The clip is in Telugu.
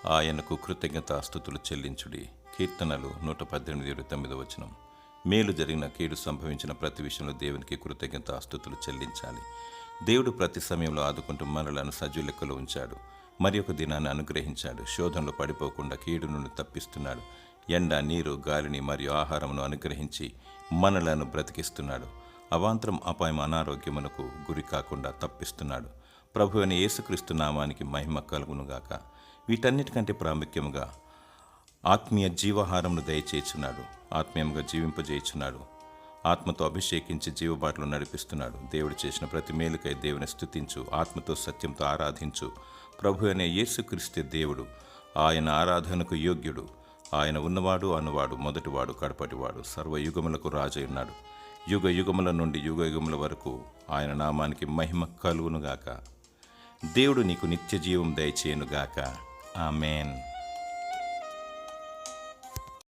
ఆయనకు కృతజ్ఞతాస్తుతులు చెల్లించుడి. కీర్తనలు 118:29. మేలు జరిగిన, కీడు సంభవించిన ప్రతి విషయంలో దేవునికి కృతజ్ఞతాస్తుతులు చెల్లించాలి. దేవుడు ప్రతి సమయంలో ఆదుకుంటూ మనలను సజీవ లెక్కలో ఉంచాడు. మరి ఒక దినాన్ని అనుగ్రహించాడు. శోధనలో పడిపోకుండా కీడు నుండి తప్పిస్తున్నాడు. ఎండ, నీరు, గాలిని మరియు ఆహారమును అనుగ్రహించి మనలను బ్రతికిస్తున్నాడు. అవాంతరం, అపాయం, అనారోగ్యమునకు గురి కాకుండా తప్పిస్తున్నాడు. ప్రభు అయిన యేసుక్రీస్తు నామానికి మహిమ కలుగునుగాక. వీటన్నిటికంటే ప్రాముఖ్యముగా ఆత్మీయ జీవాహారమును దయచేయుచున్నాడు. ఆత్మీయంగా జీవింపజేయుచున్నాడు. ఆత్మతో అభిషేకించి జీవబాటలు నడిపిస్తున్నాడు. దేవుడు చేసిన ప్రతి మేలుకై దేవుని స్తుతించు. ఆత్మతో సత్యంతో ఆరాధించు. ప్రభు అయిన యేసుక్రీస్తు దేవుడు. ఆయన ఆరాధనకు యోగ్యుడు. ఆయన ఉన్నవాడు, అనువాడు, మొదటివాడు, కడపటివాడు, సర్వయుగములకు రాజై ఉన్నాడు. యుగ యుగముల నుండి యుగ యుగముల వరకు ఆయన నామానికి మహిమ కలుగునుగాక. దేవుడు నీకు నిత్య జీవం దయచేయునుగాక. ఆమేన్.